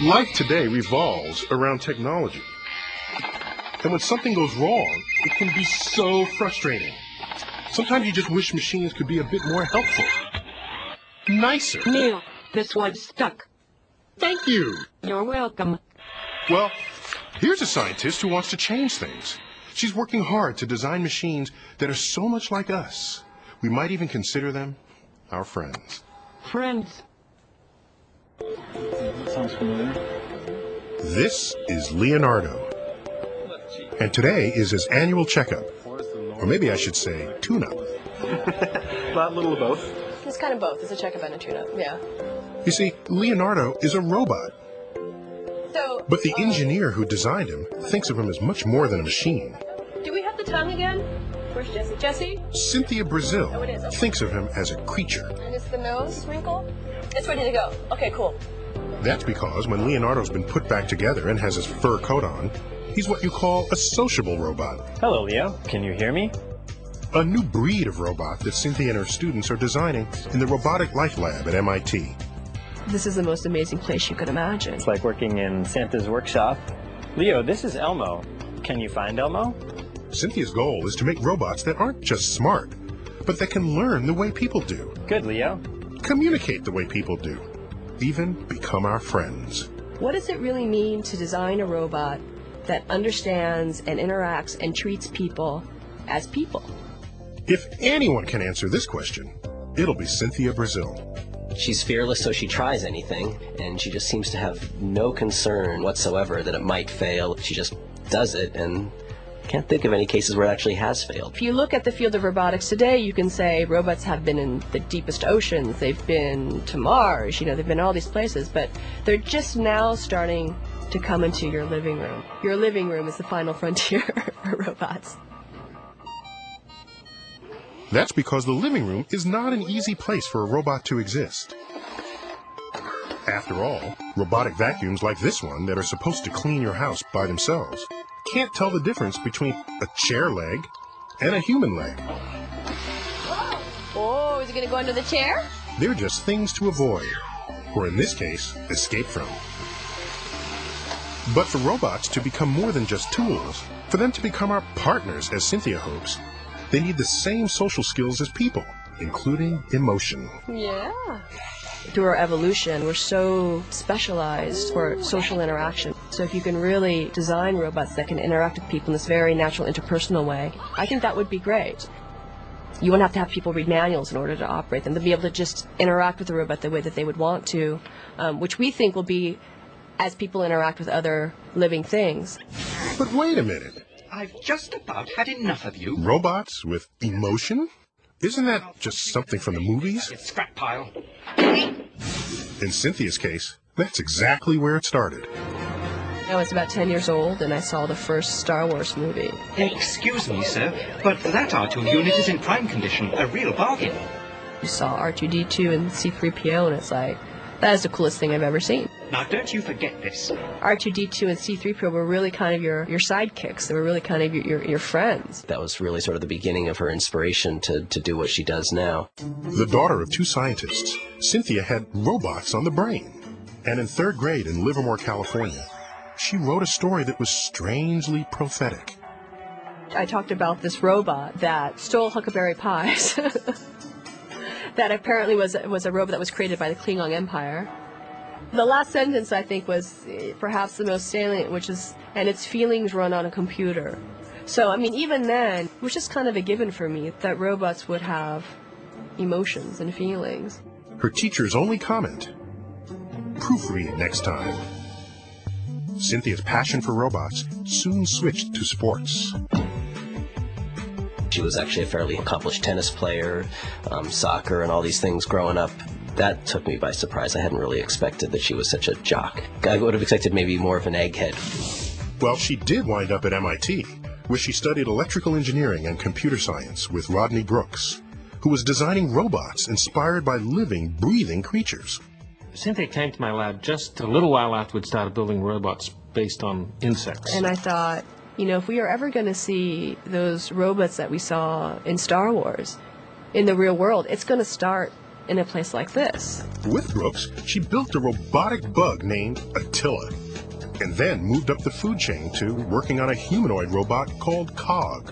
Life today revolves around technology. And when something goes wrong, it can be so frustrating. Sometimes you just wish machines could be a bit more helpful. Nicer. Neil, this one's stuck. Thank you. You're welcome. Well, here's a scientist who wants to change things. She's working hard to design machines that are so much like us. We might even consider them our friends. Friends. Sounds familiar. This is Leonardo. And today is his annual checkup. Or maybe I should say tune-up. A little of both. It's kind of both. It's a checkup and a tune-up, yeah. You see, Leonardo is a robot. So, But the engineer who designed him thinks of him as much more than a machine. do we have the tongue again? Where's Jesse? Jesse? Cynthia Breazeal Oh, it is, okay. thinks of him as a creature. And it's the nose wrinkle? It's ready to go. Okay, cool. That's because when Leonardo's been put back together and has his fur coat on, he's what you call a sociable robot. Hello, Leo. Can you hear me? A new breed of robot that Cynthia and her students are designing in the Robotic Life Lab at MIT. This is the most amazing place you could imagine. It's like working in Santa's workshop. Leo, this is Elmo. Can you find Elmo? Cynthia's goal is to make robots that aren't just smart, but that can learn the way people do, Good, Leo. communicate the way people do, even become our friends. What does it really mean to design a robot that understands and interacts and treats people as people? If anyone can answer this question, it'll be Cynthia Breazeal. She's fearless, so she tries anything, and she just seems to have no concern whatsoever that it might fail. She just does it, and can't think of any cases where it actually has failed. If you look at the field of robotics today, you can say robots have been in the deepest oceans, they've been to Mars, they've been all these places, but they're just now starting to come into your living room. Your living room is the final frontier for robots. That's because the living room is not an easy place for a robot to exist. After all, robotic vacuums like this one that are supposed to clean your house by themselves can't tell the difference between a chair leg and a human leg. Oh, is it going to go under the chair? They're just things to avoid, or in this case, escape from. But for robots to become more than just tools, for them to become our partners, as Cynthia hopes, they need the same social skills as people, including emotion. Yeah. Through our evolution, we're so specialized for social interaction. So if you can really design robots that can interact with people in this very natural interpersonal way, I think that would be great. You won't have to have people read manuals in order to operate them. They'll be able to just interact with the robot the way that they would want to, which we think will be as people interact with other living things. But wait a minute. I've just about had enough of you. Robots with emotion? Isn't that just something from the movies? You scrap pile. In Cynthia's case, that's exactly where it started. I was about 10 years old and I saw the first Star Wars movie. Excuse me, sir, but that R2 unit is in prime condition. A real bargain. You saw R2-D2 and C-3PO and it's like, that is the coolest thing I've ever seen. Now, don't you forget this. R2-D2 and C-3PO were really kind of your sidekicks. They were really kind of your friends. That was really sort of the beginning of her inspiration to do what she does now. The daughter of two scientists, Cynthia had robots on the brain. And in third grade in Livermore, California, she wrote a story that was strangely prophetic. I talked about this robot that stole Huckleberry Pies. That apparently was a robot that was created by the Klingon Empire. The last sentence, I think, was perhaps the most salient, which is, and its feelings run on a computer. So, I mean, even then, it was just kind of a given for me that robots would have emotions and feelings. Her teacher's only comment, proofread next time. Cynthia's passion for robots soon switched to sports. She was actually a fairly accomplished tennis player, soccer, and all these things growing up. That took me by surprise. I hadn't really expected that she was such a jock. I would have expected maybe more of an egghead. Well, she did wind up at MIT, where she studied electrical engineering and computer science with Rodney Brooks, who was designing robots inspired by living, breathing creatures. Cynthia came to my lab just a little while after we'd started building robots based on insects. And I thought, if we are ever going to see those robots that we saw in Star Wars in the real world, it's going to start in a place like this. With Brooks, she built a robotic bug named Attila, and then moved up the food chain to working on a humanoid robot called Cog,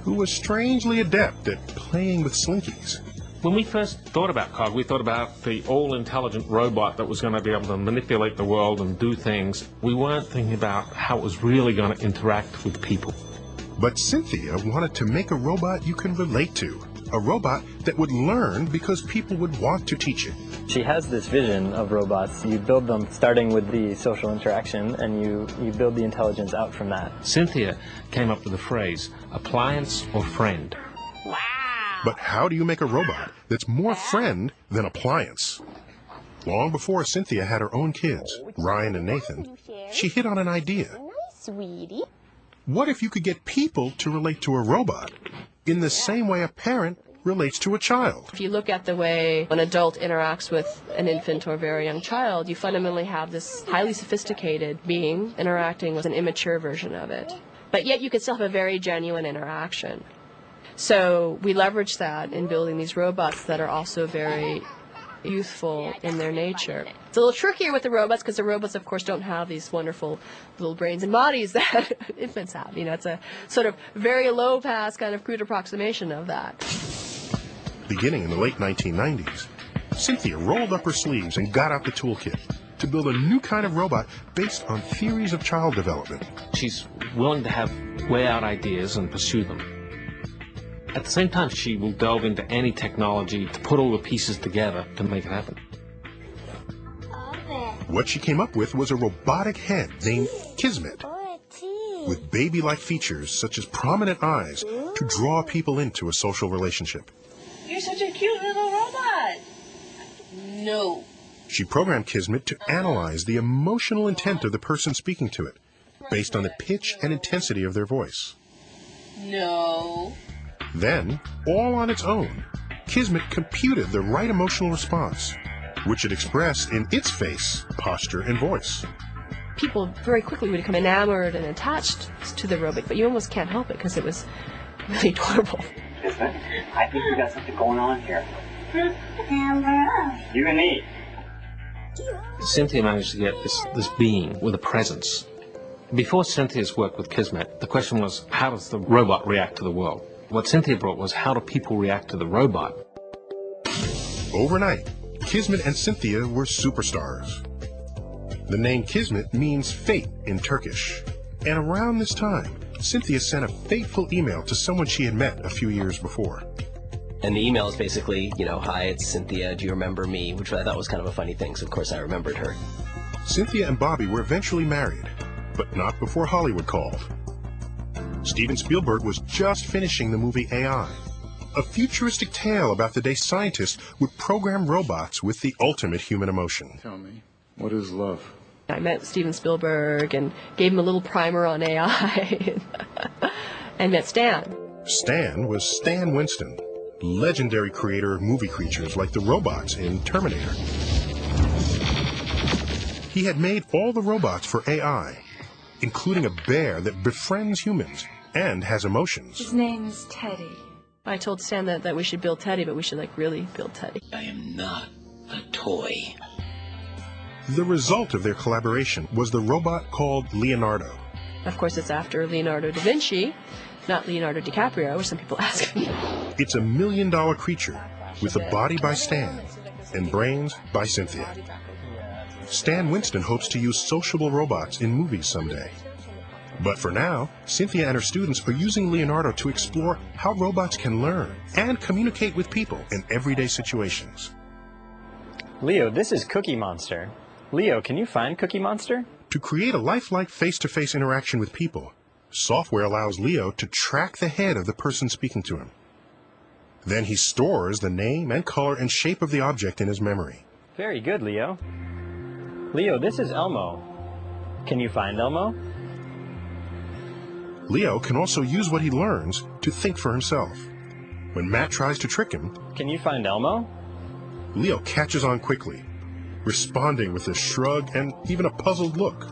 who was strangely adept at playing with slinkies. When we first thought about Cog, we thought about the all-intelligent robot that was going to be able to manipulate the world and do things. We weren't thinking about how it was really going to interact with people. But Cynthia wanted to make a robot you can relate to, a robot that would learn because people would want to teach it. She has this vision of robots. You build them starting with the social interaction, and you build the intelligence out from that. Cynthia came up with the phrase, appliance or friend. But how do you make a robot that's more friend than appliance? Long before Cynthia had her own kids, Ryan and Nathan, she hit on an idea. Sweetie. What if you could get people to relate to a robot in the same way a parent relates to a child? If you look at the way an adult interacts with an infant or a very young child, you fundamentally have this highly sophisticated being interacting with an immature version of it. But yet you can still have a very genuine interaction. So we leverage that in building these robots that are also very youthful in their nature. It's a little trickier with the robots because the robots, of course, don't have these wonderful little brains and bodies that infants have. You know, it's a sort of very low-pass kind of crude approximation of that. Beginning in the late 1990s, Cynthia rolled up her sleeves and got out the toolkit to build a new kind of robot based on theories of child development. She's willing to have way out ideas and pursue them. At the same time, she will delve into any technology to put all the pieces together to make it happen. What she came up with was a robotic head named Kismet, with baby-like features such as prominent eyes to draw people into a social relationship. You're such a cute little robot. No. She programmed Kismet to analyze the emotional intent of the person speaking to it, based on the pitch and intensity of their voice. No. Then, all on its own, Kismet computed the right emotional response, which it expressed in its face, posture, and voice. People very quickly would become enamored and attached to the robot, but you almost can't help it because it was really adorable. Kismet, I think we got something going on here. You and me. Cynthia managed to get this being with a presence. Before Cynthia's work with Kismet, the question was, how does the robot react to the world? What Cynthia brought was, how do people react to the robot? Overnight, Kismet and Cynthia were superstars. The name Kismet means fate in Turkish. And around this time, Cynthia sent a fateful email to someone she had met a few years before. And the email is basically, you know, hi, it's Cynthia, do you remember me? Which I thought was kind of a funny thing, so of course I remembered her. Cynthia and Bobby were eventually married, but not before Hollywood called. Steven Spielberg was just finishing the movie AI, a futuristic tale about the day scientists would program robots with the ultimate human emotion. Tell me, what is love? I met Steven Spielberg and gave him a little primer on AI and met Stan. Stan was Stan Winston, legendary creator of movie creatures like the robots in Terminator. He had made all the robots for AI, including a bear that befriends humans and has emotions. His name is Teddy. I told Stan that we should build Teddy, but we should really build Teddy. I am not a toy. The result of their collaboration was the robot called Leonardo. Of course, it's after Leonardo da Vinci, not Leonardo DiCaprio, which some people ask me. It's a $1 million creature with a body by Stan and brains by Cynthia. Stan Winston hopes to use sociable robots in movies someday. But for now, Cynthia and her students are using Leonardo to explore how robots can learn and communicate with people in everyday situations. Leo, this is Cookie Monster. Leo, can you find Cookie Monster? To create a lifelike face-to-face interaction with people, software allows Leo to track the head of the person speaking to him. Then he stores the name and color and shape of the object in his memory. Very good, Leo. Leo, this is Elmo. Can you find Elmo? Leo can also use what he learns to think for himself. When Matt tries to trick him, can you find Elmo? Leo catches on quickly, responding with a shrug and even a puzzled look.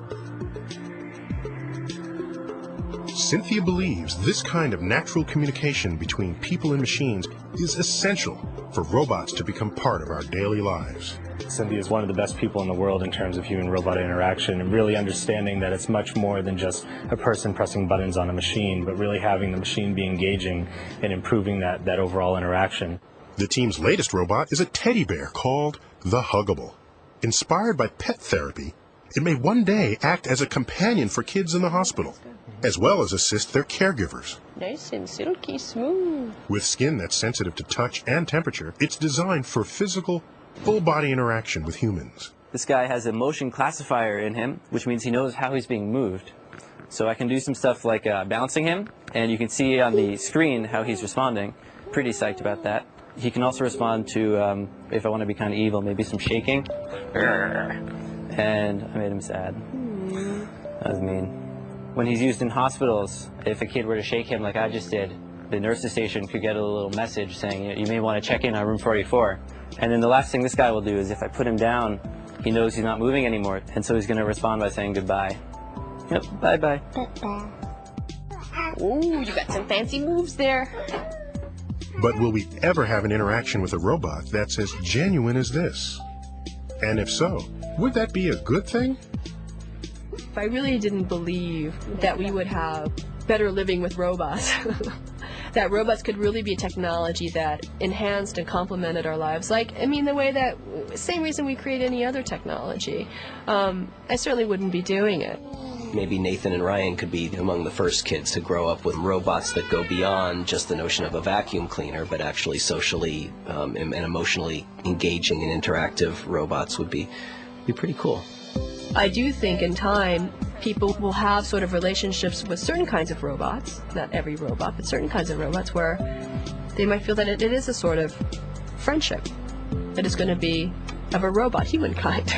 Cynthia believes this kind of natural communication between people and machines is essential for robots to become part of our daily lives. Cynthia is one of the best people in the world in terms of human-robot interaction, and really understanding that it's much more than just a person pressing buttons on a machine, but really having the machine be engaging and improving that overall interaction. The team's latest robot is a teddy bear called the Huggable. Inspired by pet therapy, it may one day act as a companion for kids in the hospital, as well as assist their caregivers. Nice and silky smooth. With skin that's sensitive to touch and temperature, it's designed for physical, full-body interaction with humans. This guy has a motion classifier in him, which means he knows how he's being moved. So I can do some stuff like bouncing him, and you can see on the screen how he's responding. Pretty psyched about that. He can also respond to, if I want to be kind of evil, maybe some shaking. And I made him sad. That was mean. When he's used in hospitals, if a kid were to shake him like I just did, the nurse's station could get a little message saying, you may want to check in on room 44. And then the last thing this guy will do is if I put him down, he knows he's not moving anymore, and so he's going to respond by saying goodbye. Yep, bye-bye. Ooh, you got some fancy moves there. But will we ever have an interaction with a robot that's as genuine as this? And if so, would that be a good thing? If I really didn't believe that we would have better living with robots, that robots could really be a technology that enhanced and complemented our lives, like, I mean, the way that, same reason we create any other technology, I certainly wouldn't be doing it. Maybe Nathan and Ryan could be among the first kids to grow up with robots that go beyond just the notion of a vacuum cleaner, but actually socially and emotionally engaging and interactive robots would be pretty cool. I do think in time people will have sort of relationships with certain kinds of robots, not every robot, but certain kinds of robots where they might feel that it is a sort of friendship that is going to be of a robot humankind.